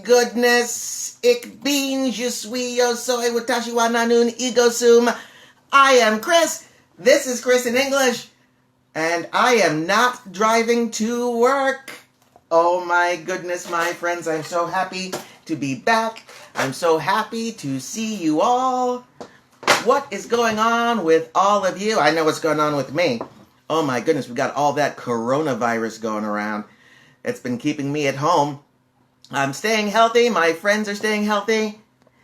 goodness. Ik bin, je suis, yo soy, watashi wa nanun, ego sum. I am Chris. This is Chris in English. And I am not driving to work. Oh my goodness, my friends. I'm so happy to be back. I'm so happy to see you all. What is going on with all of you? I know what's going on with me. Oh my goodness, we've got all that coronavirus going around. It's been keeping me at home. I'm staying healthy. My friends are staying healthy.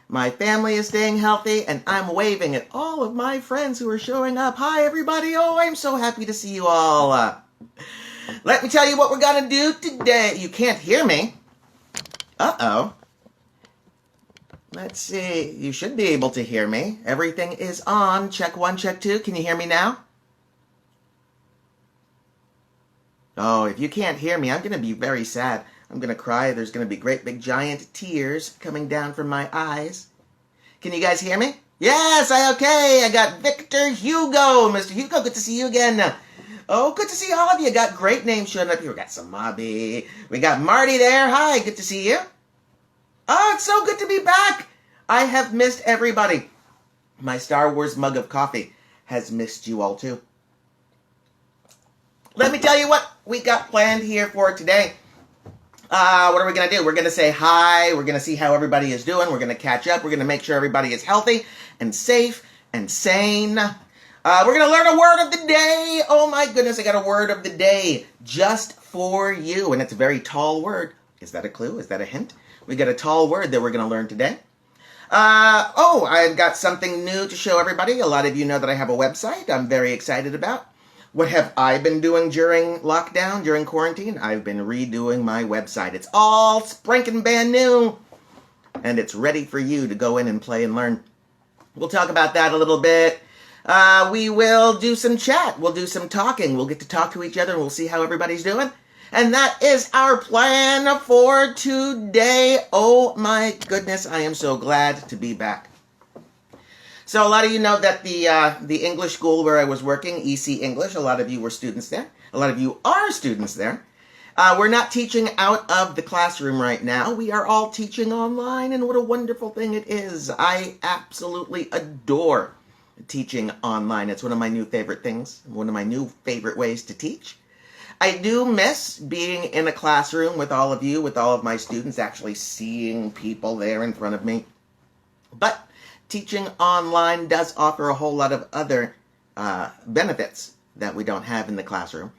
My family is staying healthy. And I'm waving at all of my friends who are showing up. Hi, everybody. Oh, I'm so happy to see you all. Let me tell you what we're going to do today. You can't hear me. Uh-oh. Let's see. You should be able to hear me. Everything is on. Check 1, check 2. Can you hear me now? Oh, if you can't hear me, I'm going to be very sad. I'm going to cry. There's going to be great big giant tears coming down from my eyes. Can you guys hear me? Yes, okay. I got Victor Hugo. Mr. Hugo, good to see you again. Oh, good to see all of you. Got great names showing up here. We got Samabi. We got Marty there. Hi, good to see you. Oh, it's so good to be back. I have missed everybody. My Star Wars mug of coffee has missed you all too. Let me tell you what we got planned here for today. What are we going to do? We're going to say hi. We're going to see how everybody is doing. We're going to catch up. We're going to make sure everybody is healthy and safe and sane. We're going to learn a word of the day. Oh my goodness, I got a word of the day just for you. And it's a very tall word. Is that a clue? Is that a hint? We got a tall word that we're going to learn today. I've got something new to show everybody. A lot of you know that I have a website I'm very excited about. What have I been doing during lockdown, during quarantine? I've been redoing my website. It's all sprinkin' brand new. And it's ready for you to go in and play and learn. We'll talk about that a little bit. We will do some chat. We'll do some talking. We'll get to talk to each other and we'll see how everybody's doing. And that is our plan for today. Oh my goodness, I am so glad to be back. So a lot of you know that the English school where I was working, EC English, a lot of you were students there. A lot of you are students there. We're not teaching out of the classroom right now. We are all teaching online, and what a wonderful thing it is. I absolutely adore teaching online. It's one of my new favorite things, one of my new favorite ways to teach. I do miss being in a classroom with all of you, with all of my students, actually seeing people there in front of me. But teaching online does offer a whole lot of other benefits that we don't have in the classroom.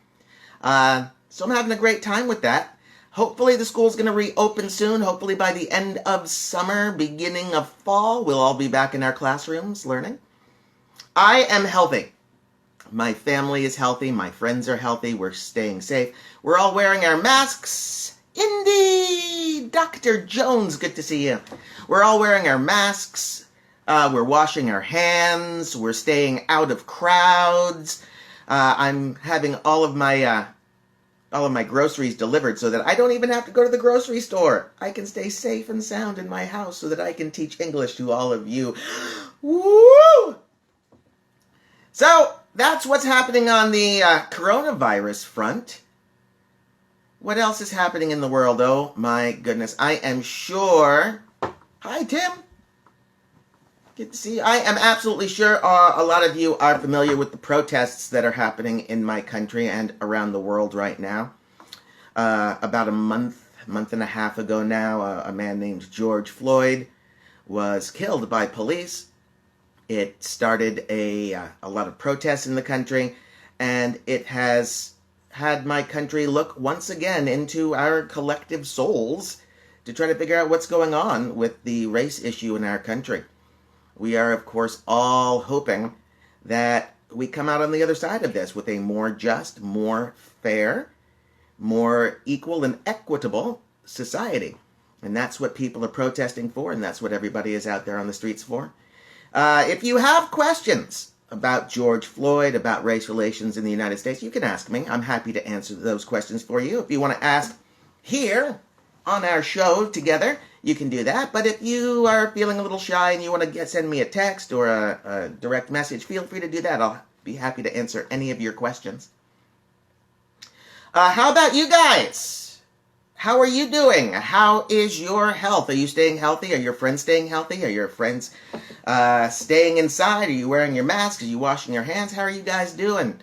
So I'm having a great time with that. Hopefully the school's going to reopen soon. Hopefully by the end of summer, beginning of fall, we'll all be back in our classrooms learning. I am healthy. My family is healthy. My friends are healthy. We're staying safe. We're all wearing our masks. Indeed! Dr. Jones, good to see you. We're all wearing our masks. We're washing our hands. We're staying out of crowds. I'm having all of my groceries delivered so that I don't even have to go to the grocery store. I can stay safe and sound in my house so that I can teach English to all of you. Woo! So that's what's happening on the coronavirus front. What else is happening in the world? Oh my goodness. I am sure. Hi, Tim. Good to see you. I am absolutely sure a lot of you are familiar with the protests that are happening in my country and around the world right now. About a month and a half ago now, a man named George Floyd was killed by police. It started a lot of protests in the country, and it has had my country look once again into our collective souls to try to figure out what's going on with the race issue in our country. We are, of course, all hoping that we come out on the other side of this with a more just, more fair, more equal and equitable society. And that's what people are protesting for, and that's what everybody is out there on the streets for. If you have questions about George Floyd, about race relations in the United States, you can ask me. I'm happy to answer those questions for you. If you want to ask here on our show together, you can do that. But if you are feeling a little shy and you want to send me a text or a direct message, feel free to do that. I'll be happy to answer any of your questions. How about you guys? How are you doing? How is your health? Are you staying healthy? Are your friends staying healthy? Are your friends staying inside? Are you wearing your mask? Are you washing your hands? How are you guys doing?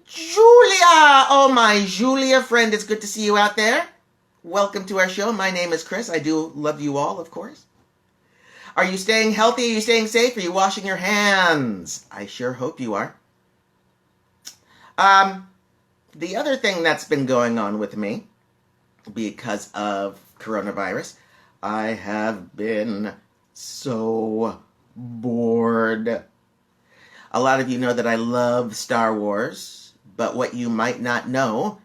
Julia! Oh, my Julia friend, it's good to see you out there. Welcome to our show. My name is Chris. I do love you all, of course. Are you staying healthy? Are you staying safe? Are you washing your hands? I sure hope you are. The other thing that's been going on with me, because of coronavirus, I have been so bored. A lot of you know that I love Star Wars, but what you might not know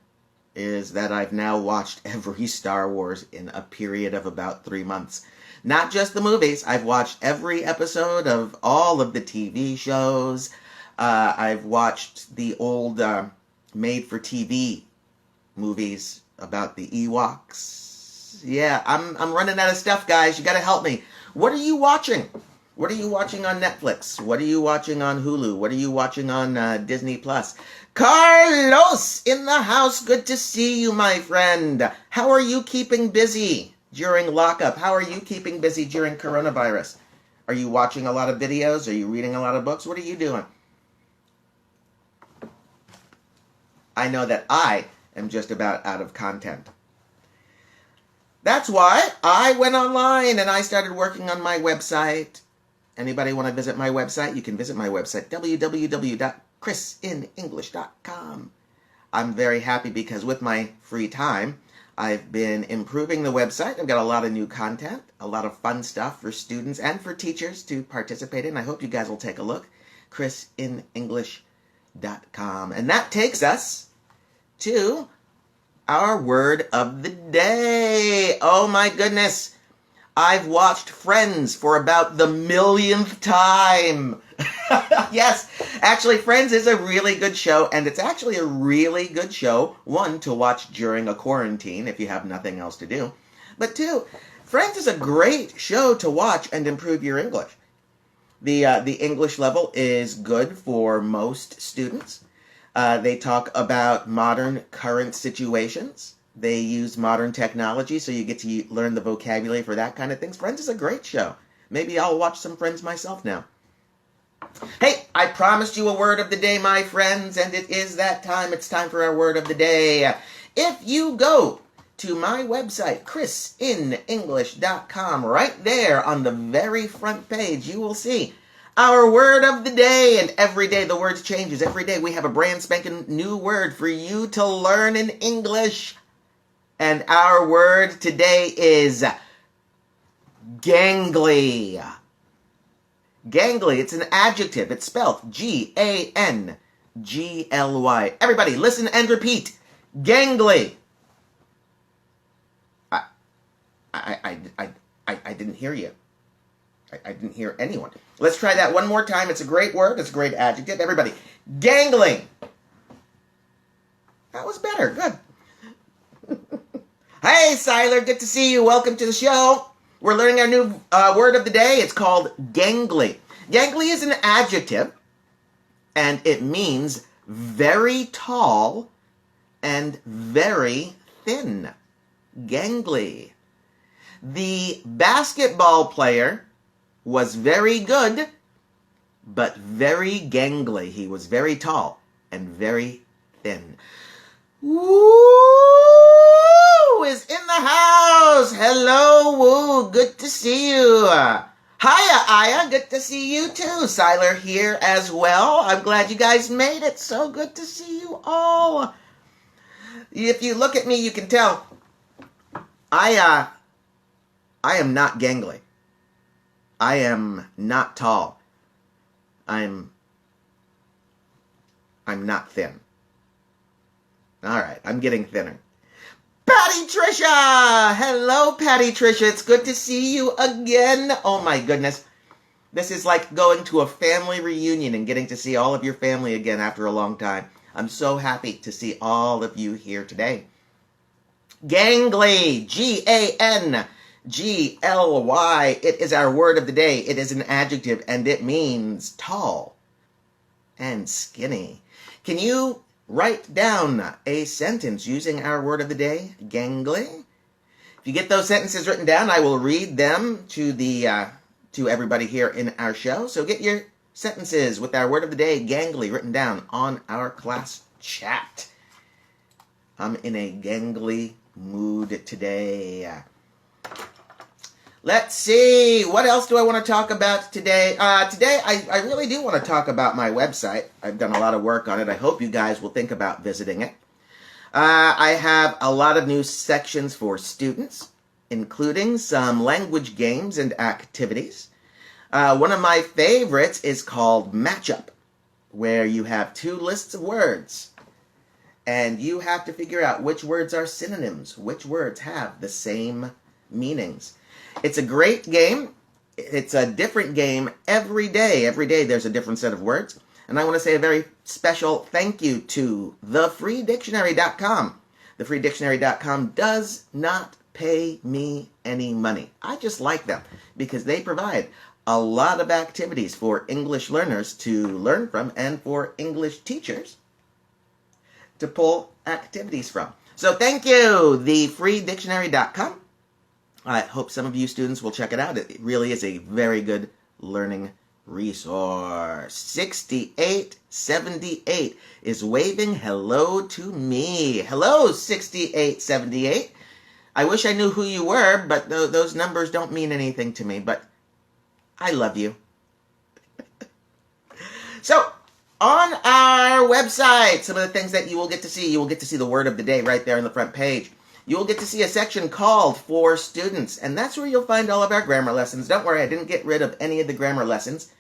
is that I've now watched every Star Wars in a period of about 3 months. Not just the movies. I've watched every episode of all of the TV shows. I've watched the old made-for-TV movies about the Ewoks. Yeah, I'm running out of stuff, guys. You gotta help me. What are you watching? What are you watching on Netflix? What are you watching on Hulu? What are you watching on Disney Plus? Carlos in the house. Good to see you, my friend. How are you keeping busy during lockup? How are you keeping busy during coronavirus? Are you watching a lot of videos? Are you reading a lot of books? What are you doing? I know that I am just about out of content. That's why I went online and I started working on my website. Anybody want to visit my website? You can visit my website, www.ChrisinEnglish.com. I'm very happy because with my free time, I've been improving the website. I've got a lot of new content, a lot of fun stuff for students and for teachers to participate in. I hope you guys will take a look. ChrisinEnglish.com. And that takes us to our word of the day. Oh my goodness. I've watched Friends for about the millionth time. Yes, actually Friends is a really good show, and it's actually a really good show, one, to watch during a quarantine if you have nothing else to do, but two, Friends is a great show to watch and improve your English. The English level is good for most students. They talk about modern current situations. They use modern technology, so you get to learn the vocabulary for that kind of things. Friends is a great show. Maybe I'll watch some Friends myself now. Hey, I promised you a word of the day, my friends, and it is that time. It's time for our word of the day. If you go to my website, ChrisinEnglish.com, right there on the very front page, you will see our word of the day, and every day the words changes. Every day we have a brand spanking new word for you to learn in English. And our word today is gangly. Gangly, it's an adjective. It's spelled Gangly. Everybody, listen and repeat. Gangly. I didn't hear you. I didn't hear anyone. Let's try that one more time. It's a great word. It's a great adjective. Everybody, gangly. That was better. Good. Hey, Siler, good to see you. Welcome to the show. We're learning our new word of the day. It's called gangly. Gangly is an adjective, and it means very tall and very thin. Gangly. The basketball player was very good, but very gangly. He was very tall and very thin. Woo is in the house. Hello, Woo. Good to see you. Hiya, Aya. Good to see you too. Siler here as well. I'm glad you guys made it. So good to see you all. If you look at me, you can tell I am not gangly. I am not tall. I'm not thin. All right, I'm getting thinner. Patty Trisha! Hello, Patty Trisha. It's good to see you again. Oh, my goodness. This is like going to a family reunion and getting to see all of your family again after a long time. I'm so happy to see all of you here today. Gangly. Gangly. It is our word of the day. It is an adjective, and it means tall and skinny. Can you write down a sentence using our word of the day, gangly. If you get those sentences written down, I will read them to everybody here in our show. So get your sentences with our word of the day, gangly, written down on our class chat. I'm in a gangly mood today. Let's see. What else do I want to talk about today? Today, I really do want to talk about my website. I've done a lot of work on it. I hope you guys will think about visiting it. I have a lot of new sections for students, including some language games and activities. One of my favorites is called Matchup, where you have two lists of words, and you have to figure out which words are synonyms, which words have the same meanings. It's a great game. It's a different game every day. Every day there's a different set of words. And I want to say a very special thank you to thefreedictionary.com. Thefreedictionary.com does not pay me any money. I just like them because they provide a lot of activities for English learners to learn from and for English teachers to pull activities from. So thank you, thefreedictionary.com. I hope some of you students will check it out. It really is a very good learning resource. 6878 is waving hello to me. Hello, 6878. I wish I knew who you were, but those numbers don't mean anything to me, but I love you. So, on our website, some of the things that you will get to see the word of the day right there on the front page. You will get to see a section called For Students, and that's where you'll find all of our grammar lessons. Don't worry, I didn't get rid of any of the grammar lessons.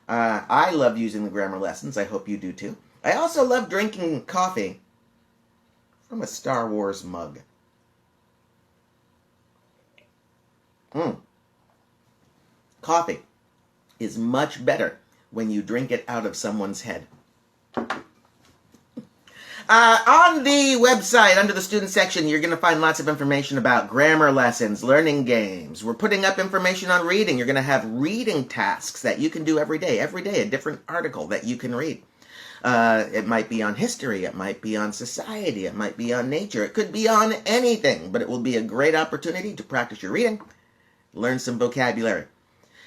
I love using the grammar lessons. I hope you do too. I also love drinking coffee from a Star Wars mug. Coffee is much better when you drink it out of someone's head. On the website, under the student section, you're going to find lots of information about grammar lessons, learning games. We're putting up information on reading. You're going to have reading tasks that you can do every day. Every day, a different article that you can read. It might be on history. It might be on society. It might be on nature. It could be on anything, but it will be a great opportunity to practice your reading, learn some vocabulary.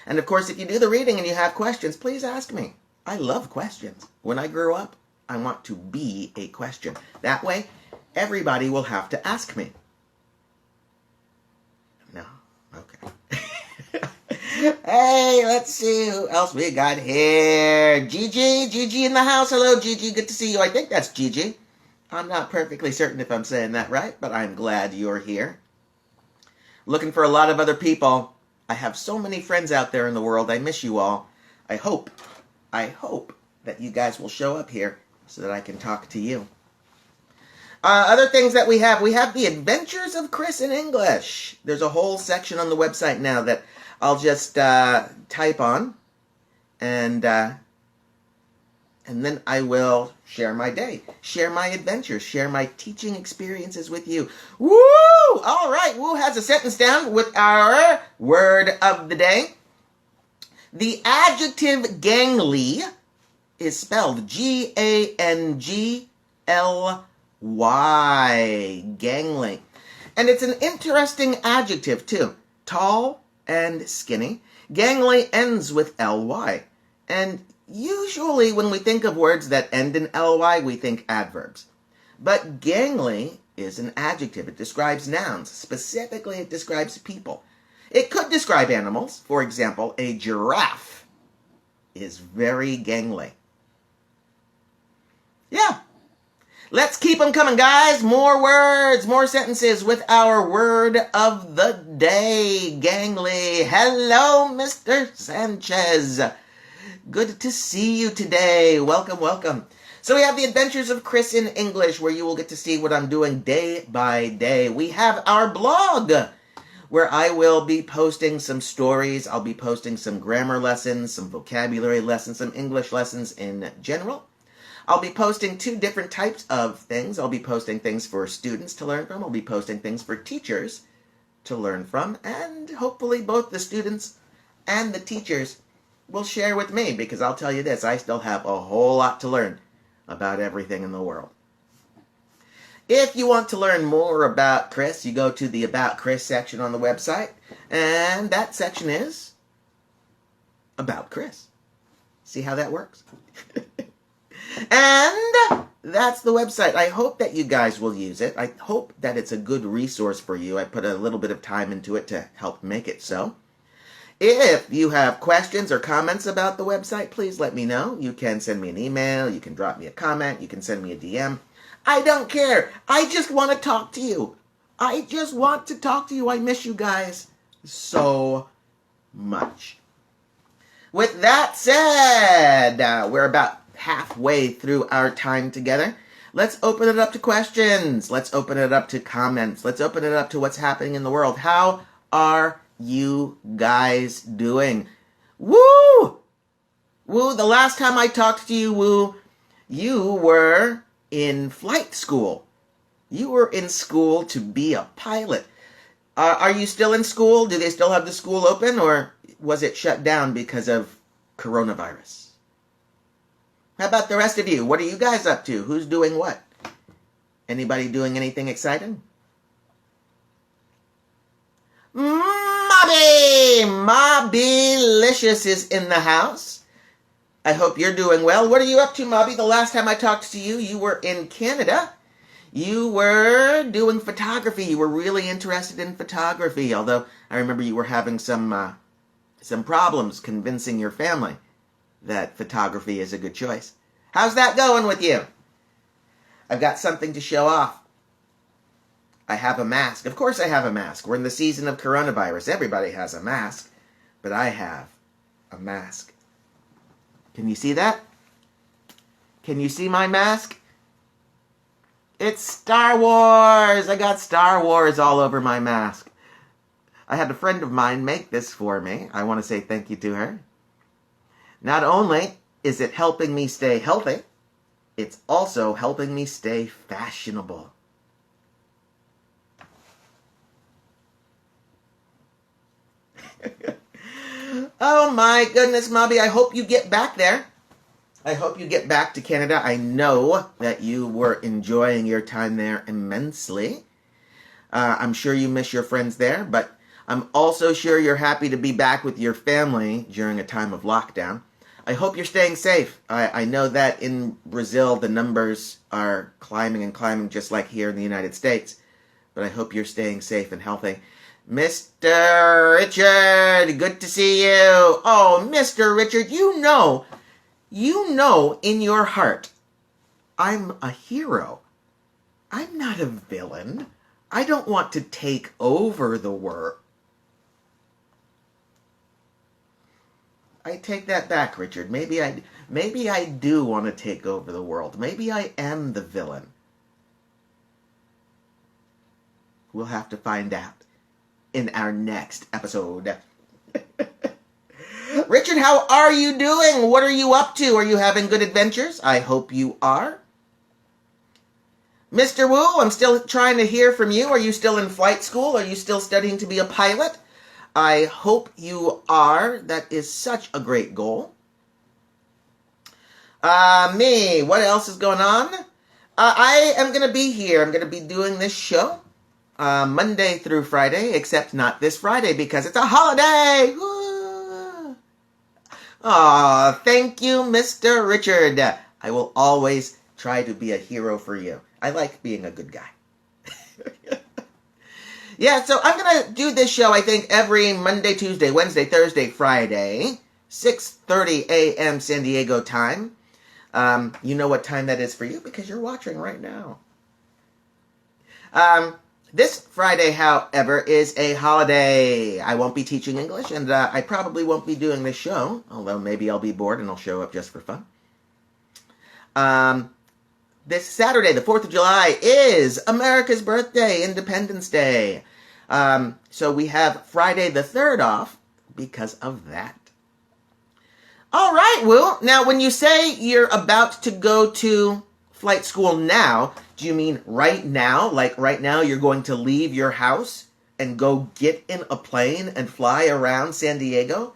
And of course, if you do the reading and you have questions, please ask me. I love questions. When I grow up, I want to be a question. That way, everybody will have to ask me. No? Okay. Hey, let's see who else we got here. Gigi in the house. Hello, Gigi. Good to see you. I think that's Gigi. I'm not perfectly certain if I'm saying that right, but I'm glad you're here. Looking for a lot of other people. I have so many friends out there in the world. I miss you all. I hope that you guys will show up here so that I can talk to you. Other things that we have the Adventures of Chris in English. There's a whole section on the website now that I'll just type on, and then I will share my day, share my adventures, share my teaching experiences with you. Woo! All right, Woo has a sentence down with our word of the day. The adjective gangly is spelled Gangly, gangly. And it's an interesting adjective too. Tall and skinny. Gangly ends with ly. And usually when we think of words that end in ly, we think adverbs. But gangly is an adjective. It describes nouns. Specifically, it describes people. It could describe animals. For example, a giraffe is very gangly. Yeah. Let's keep them coming, guys. More words, more sentences with our word of the day. Gangly. Hello, Mr. Sanchez. Good to see you today. Welcome, welcome. So we have the Adventures of Chris in English, where you will get to see what I'm doing day by day. We have our blog, where I will be posting some stories. I'll be posting some grammar lessons, some vocabulary lessons, some English lessons in general. I'll be posting two different types of things. I'll be posting things for students to learn from. I'll be posting things for teachers to learn from. And hopefully both the students and the teachers will share with me, because I'll tell you this, I still have a whole lot to learn about everything in the world. If you want to learn more about Chris, you go to the About Chris section on the website, and that section is About Chris. See how that works? And that's the website. I hope that you guys will use it. I hope that it's a good resource for you. I put a little bit of time into it to help make it so. If you have questions or comments about the website, please let me know. You can send me an email. You can drop me a comment. You can send me a DM. I don't care. I just want to talk to you. I just want to talk to you. I miss you guys so much. With that said, we're about halfway through our time together. Let's open it up to questions. Let's open it up to comments. Let's open it up to what's happening in the world. How are you guys doing? Woo! Woo, the last time I talked to you, Woo, you were in flight school. You were in school to be a pilot. Are you still in school? Do they still have the school open, or was it shut down because of coronavirus? How about the rest of you? What are you guys up to? Who's doing what? Anybody doing anything exciting? Mobbylicious is in the house. I hope you're doing well. What are you up to, Mobby? The last time I talked to you, you were in Canada. You were doing photography. You were really interested in photography, although I remember you were having some problems convincing your family that photography is a good choice. How's that going with you? I've got something to show off. I have a mask. Of course I have a mask. We're in the season of coronavirus. Everybody has a mask. But I have a mask. Can you see that? Can you see my mask? It's Star Wars! I got Star Wars all over my mask. I had a friend of mine make this for me. I want to say thank you to her. Not only is it helping me stay healthy, it's also helping me stay fashionable. Oh my goodness, Mobby, I hope you get back there. I hope you get back to Canada. I know that you were enjoying your time there immensely. I'm sure you miss your friends there, but I'm also sure you're happy to be back with your family during a time of lockdown. I hope you're staying safe. I know that in Brazil the numbers are climbing and climbing just like here in the United States, but I hope you're staying safe and healthy. Mr. Richard, good to see you. Oh, Mr. Richard, you know in your heart, I'm a hero. I'm not a villain. I don't want to take over the world. I take that back, Richard. Maybe I do want to take over the world. Maybe I am the villain. We'll have to find out in our next episode. Richard, how are you doing? What are you up to? Are you having good adventures? I hope you are. Mr. Wu, I'm still trying to hear from you. Are you still in flight school? Are you still studying to be a pilot? I hope you are. That is such a great goal. Me, what else is going on? I am going to be here. I'm going to be doing this show Monday through Friday, except not this Friday because it's a holiday. Aw, thank you, Mr. Richard. I will always try to be a hero for you. I like being a good guy. Yeah, so I'm going to do this show, I think, every Monday, Tuesday, Wednesday, Thursday, Friday, 6:30 a.m. San Diego time. You know what time that is for you because you're watching right now. This Friday, however, is a holiday. I won't be teaching English, and I probably won't be doing this show, although maybe I'll be bored and I'll show up just for fun. This Saturday, the 4th of July, is America's birthday, Independence Day. So we have Friday the 3rd off because of that. All right, Will. Now, when you say you're about to go to flight school now, do you mean right now? Like right now you're going to leave your house and go get in a plane and fly around San Diego?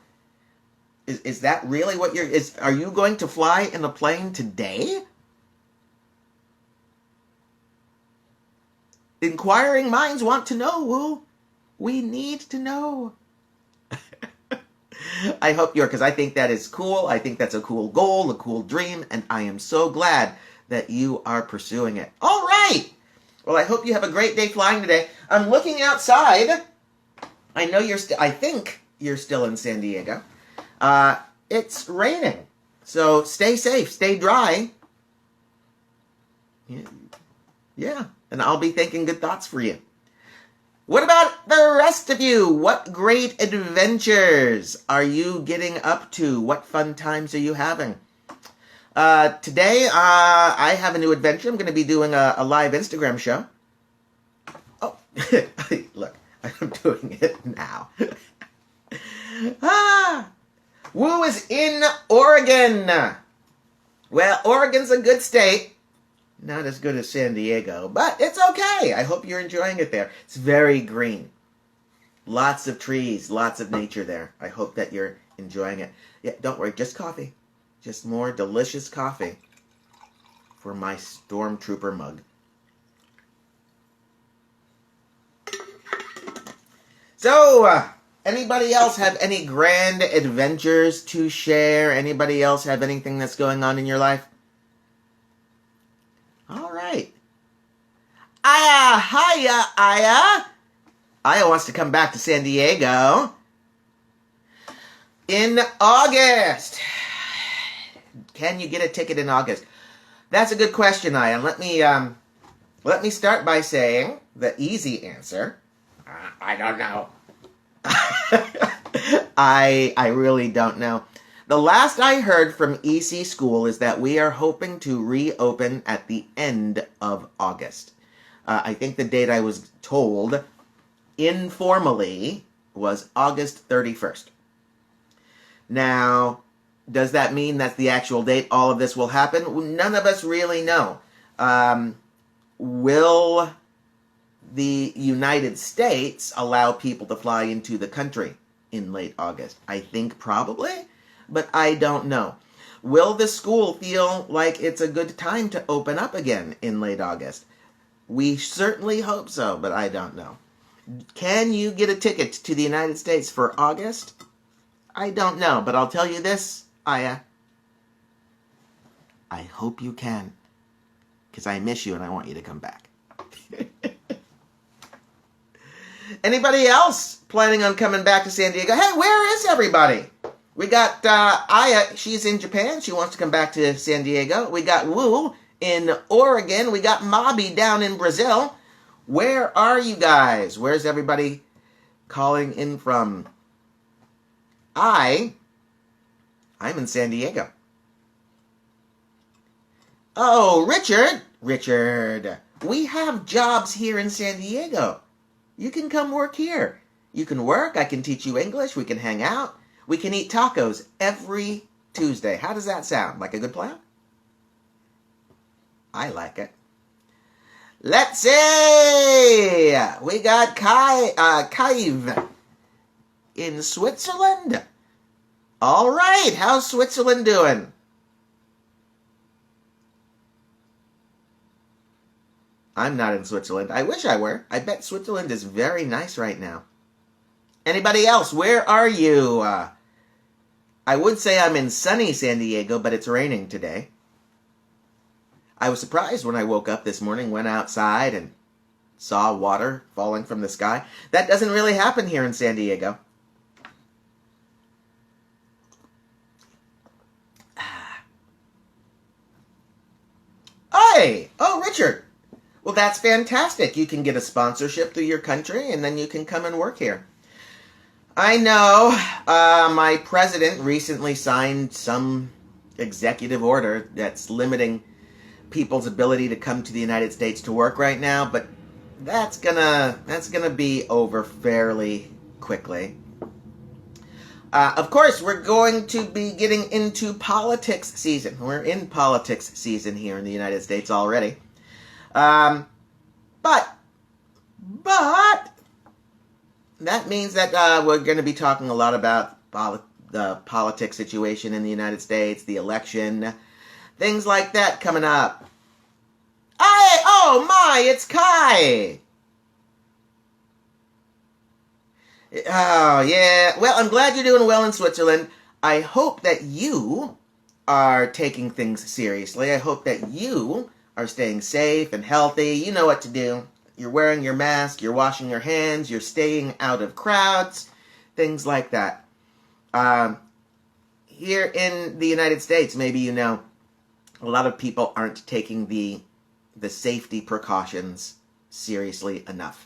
Is that really what are you going to fly in a plane today? Inquiring minds want to know, Woo. We need to know. I hope you're, because I think that is cool. I think that's a cool goal, a cool dream, and I am so glad that you are pursuing it. All right. Well, I hope you have a great day flying today. I'm looking outside. I know I think you're still in San Diego. It's raining. So stay safe, stay dry. Yeah, and I'll be thinking good thoughts for you. What about the rest of you? What great adventures are you getting up to? What fun times are you having? Today, I have a new adventure. I'm going to be doing a live Instagram show. Oh, look, I'm doing it now. Woo is in Oregon. Well, Oregon's a good state. Not as good as San Diego, but it's okay. I hope you're enjoying it there. It's very green. Lots of trees, lots of nature there. I hope that you're enjoying it. Yeah, don't worry, just coffee. Just more delicious coffee for my Stormtrooper mug. So, anybody else have any grand adventures to share? Anybody else have anything that's going on in your life? All right. Hiya, Aya. Aya wants to come back to San Diego in August. Can you get a ticket in August? That's a good question, Aya. Let me start by saying the easy answer. I don't know. I really don't know. The last I heard from EC School is that we are hoping to reopen at the end of August. I think the date I was told informally was August 31st. Now, does that mean that's the actual date all of this will happen? None of us really know. Will the United States allow people to fly into the country in late August? I think probably. But I don't know. Will the school feel like it's a good time to open up again in late August? We certainly hope so, but I don't know. Can you get a ticket to the United States for August? I don't know, but I'll tell you this, Aya. I hope you can, because I miss you and I want you to come back. Anybody else planning on coming back to San Diego? Hey, where is everybody? We got Aya, she's in Japan. She wants to come back to San Diego. We got Woo in Oregon. We got Mobby down in Brazil. Where are you guys? Where's everybody calling in from? I'm in San Diego. Oh, Richard, we have jobs here in San Diego. You can come work here. You can work. I can teach you English. We can hang out. We can eat tacos every Tuesday. How does that sound? Like a good plan? I like it. Let's see. We got Kaiv in Switzerland. All right. How's Switzerland doing? I'm not in Switzerland. I wish I were. I bet Switzerland is very nice right now. Anybody else? Where are you? I would say I'm in sunny San Diego, but it's raining today. I was surprised when I woke up this morning, went outside, and saw water falling from the sky. That doesn't really happen here in San Diego. Hey! Oh, Richard! Well, that's fantastic. You can get a sponsorship through your country, and then you can come and work here. I know my president recently signed some executive order that's limiting people's ability to come to the United States to work right now, but that's gonna be over fairly quickly. Of course, we're going to be getting into politics season. We're in politics season here in the United States already. But that means that we're going to be talking a lot about the politics situation in the United States, the election, things like that coming up. Oh my, it's Kai. Oh, yeah. Well, I'm glad you're doing well in Switzerland. I hope that you are taking things seriously. I hope that you are staying safe and healthy. You know what to do. You're wearing your mask, you're washing your hands, you're staying out of crowds, things like that. Here in the United States, maybe you know, a lot of people aren't taking the safety precautions seriously enough.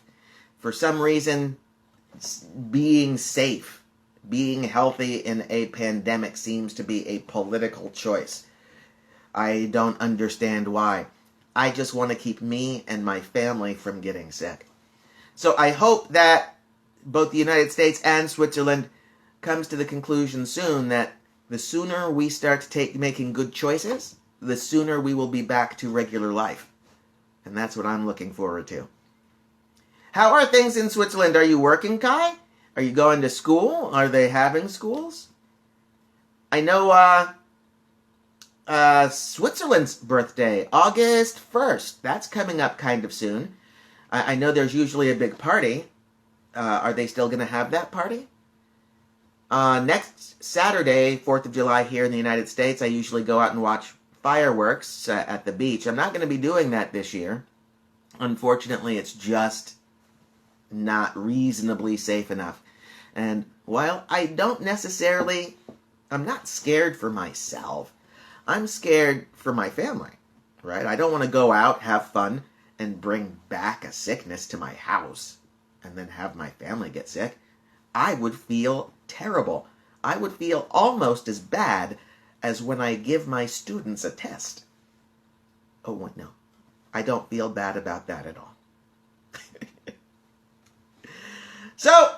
For some reason, being safe, being healthy in a pandemic seems to be a political choice. I don't understand why. I just want to keep me and my family from getting sick. So I hope that both the United States and Switzerland comes to the conclusion soon that the sooner we start making good choices, the sooner we will be back to regular life. And that's what I'm looking forward to. How are things in Switzerland? Are you working, Kai? Are you going to school? Are they having schools? I know Switzerland's birthday, August 1st. That's coming up kind of soon. I know there's usually a big party. Are they still going to have that party? Next Saturday, 4th of July here in the United States, I usually go out and watch fireworks at the beach. I'm not going to be doing that this year. Unfortunately, it's just not reasonably safe enough. And while I'm not scared for myself. I'm scared for my family, right? I don't want to go out, have fun, and bring back a sickness to my house and then have my family get sick. I would feel terrible. I would feel almost as bad as when I give my students a test. Oh, wait, no. I don't feel bad about that at all. So,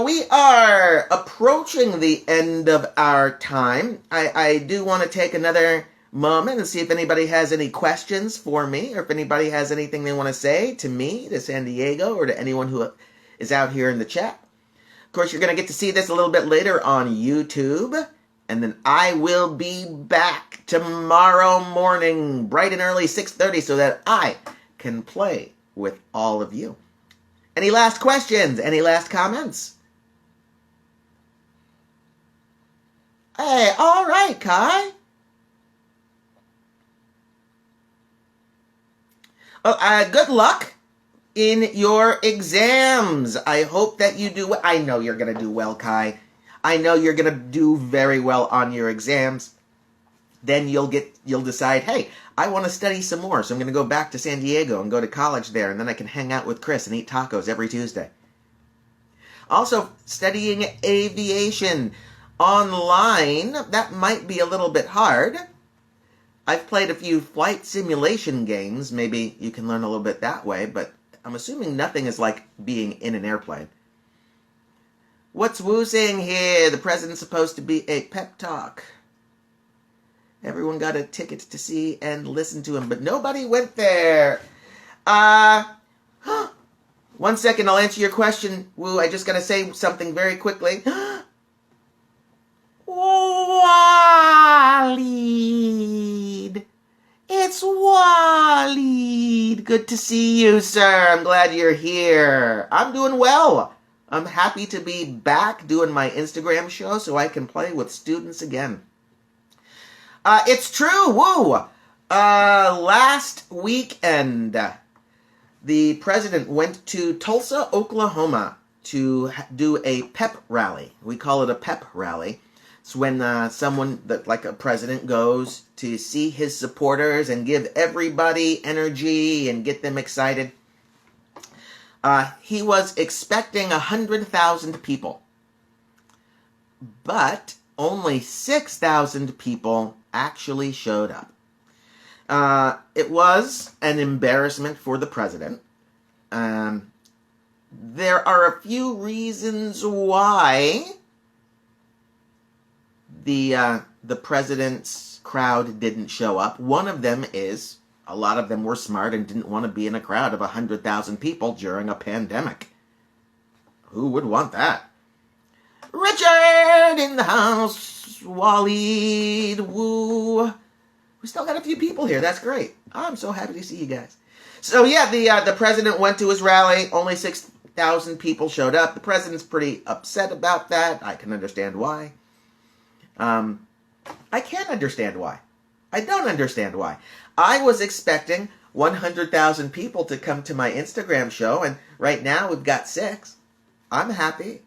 we are approaching the end of our time. I do want to take another moment and see if anybody has any questions for me, or if anybody has anything they want to say to me, to San Diego, or to anyone who is out here in the chat. Of course, you're going to get to see this a little bit later on YouTube. And then I will be back tomorrow morning, bright and early, 6:30, so that I can play with all of you. Any last questions? Any last comments? Hey, all right, Kai. Well, good luck in your exams. I hope that you do well. I know you're going to do well, Kai. I know you're going to do very well on your exams. Then you'll decide, hey, I want to study some more, so I'm going to go back to San Diego and go to college there, and then I can hang out with Chris and eat tacos every Tuesday. Also, studying aviation online, that might be a little bit hard. I've played a few flight simulation games. Maybe you can learn a little bit that way, but I'm assuming nothing is like being in an airplane. What's Wu saying here? The president's supposed to be a pep talk. Everyone got a ticket to see and listen to him, but nobody went there. 1 second, I'll answer your question, Wu. I just got to say something very quickly. Waleed. It's Waleed. Good to see you, sir. I'm glad you're here. I'm doing well. I'm happy to be back doing my Instagram show so I can play with students again. It's true, woo! Last weekend, the president went to Tulsa, Oklahoma to do a pep rally. We call it a pep rally. It's when someone, like a president, goes to see his supporters and give everybody energy and get them excited. He was expecting 100,000 people, but only 6,000 people actually showed up. It was an embarrassment for the president. There are a few reasons why the president's crowd didn't show up. One of them is a lot of them were smart and didn't want to be in a crowd of 100,000 people during a pandemic. Who would want that? Richard in the house. Waleed. Woo. We still got a few people here. That's great. I'm so happy to see you guys. So yeah, the president went to his rally. Only 100,000 people showed up. The president's pretty upset about that. I can understand why. I can't understand why. I don't understand why. I was expecting 100,000 people to come to my Instagram show, and right now we've got 6. I'm happy.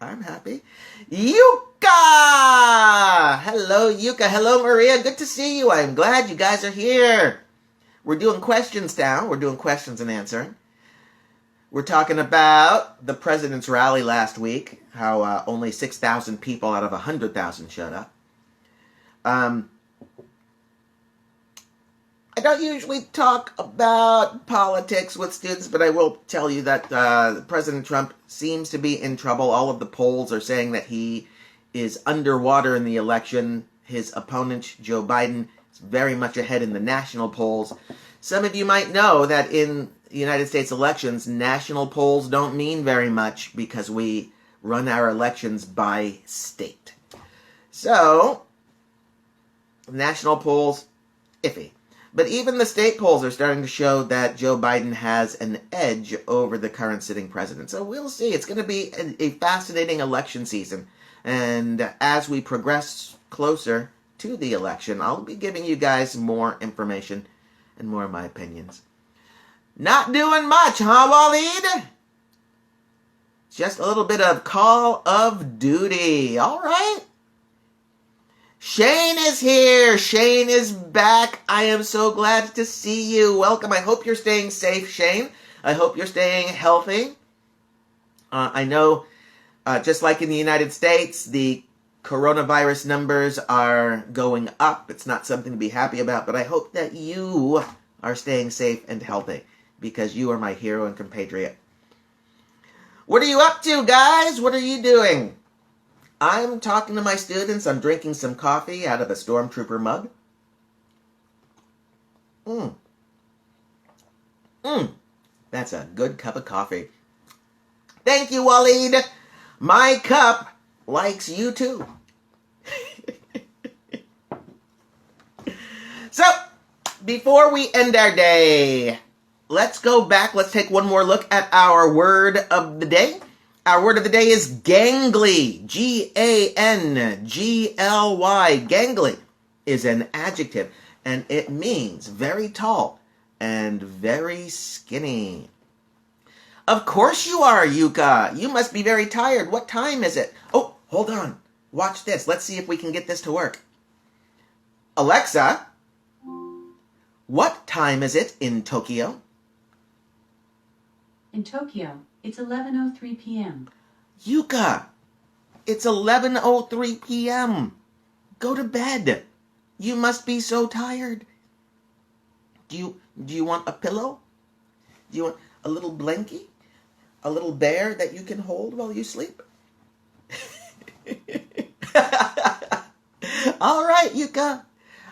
I'm happy. Yuka! Hello, Yuka. Hello, Maria. Good to see you. I'm glad you guys are here. We're doing questions now. We're doing questions and answering. We're talking about the president's rally last week, how only 6,000 people out of 100,000 showed up. I don't usually talk about politics with students, but I will tell you that President Trump seems to be in trouble. All of the polls are saying that he is underwater in the election. His opponent, Joe Biden, is very much ahead in the national polls. Some of you might know that in the United States elections, national polls don't mean very much because we run our elections by state. So, national polls, iffy. But even the state polls are starting to show that Joe Biden has an edge over the current sitting president. So we'll see. It's going to be a fascinating election season. And as we progress closer to the election, I'll be giving you guys more information and more of my opinions. Not doing much, huh, Waleed? Just a little bit of Call of Duty. All right. Shane is here. Shane is back. I am so glad to see you. Welcome. I hope you're staying safe, Shane. I hope you're staying healthy. I know, just like in the United States, the coronavirus numbers are going up. It's not something to be happy about, but I hope that you are staying safe and healthy because you are my hero and compatriot. What are you up to, guys? What are you doing? I'm talking to my students. I'm drinking some coffee out of a Stormtrooper mug. That's a good cup of coffee. Thank you, Waleed. My cup likes you too. So, before we end our day, let's go back. Let's take one more look at our word of the day. Our word of the day is gangly. G-A-N-G-L-Y. Gangly is an adjective, and it means very tall and very skinny. Of course you are, Yuka. You must be very tired. What time is it? Oh, hold on. Watch this. Let's see if we can get this to work. Alexa, what time is it in Tokyo? In Tokyo, it's 11:03 p.m. Yuka, it's 11:03 p.m. Go to bed. You must be so tired. Do you want a pillow? Do you want a little blankie? A little bear that you can hold while you sleep? All right, Yuka.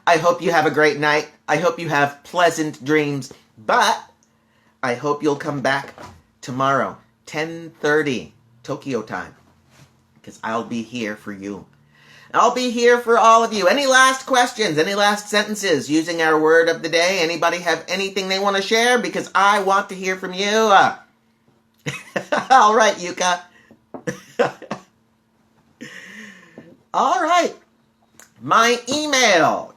I hope you have a great night. I hope you have pleasant dreams. But I hope you'll come back tomorrow, 10:30 Tokyo time, because I'll be here for you. I'll be here for all of you. Any last questions? Any last sentences using our word of the day? Anybody have anything they want to share? Because I want to hear from you. All right, Yuka. All right. My email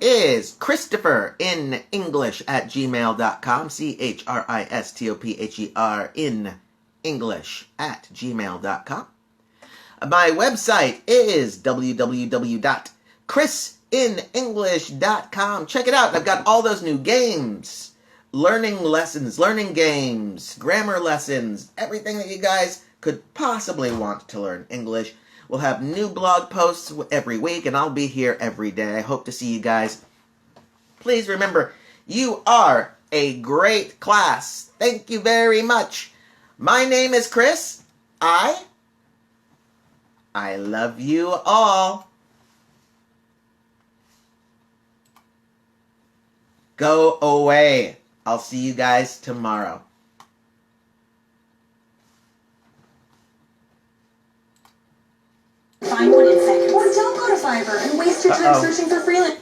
is ChristopherInEnglish@gmail.com. Christopher in English@gmail.com. My website is www.ChrisinEnglish.com. Check it out. I've got all those new games, learning lessons, learning games, grammar lessons, everything that you guys could possibly want to learn English. We'll have new blog posts every week, and I'll be here every day. I hope to see you guys. Please remember, you are a great class. Thank you very much. My name is Chris. I love you all. Go away. I'll see you guys tomorrow. Find one in seconds. Or don't go to Fiverr and waste your time searching for freelance.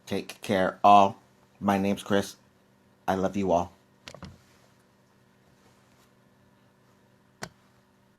Take care all. My name's Chris. I love you all.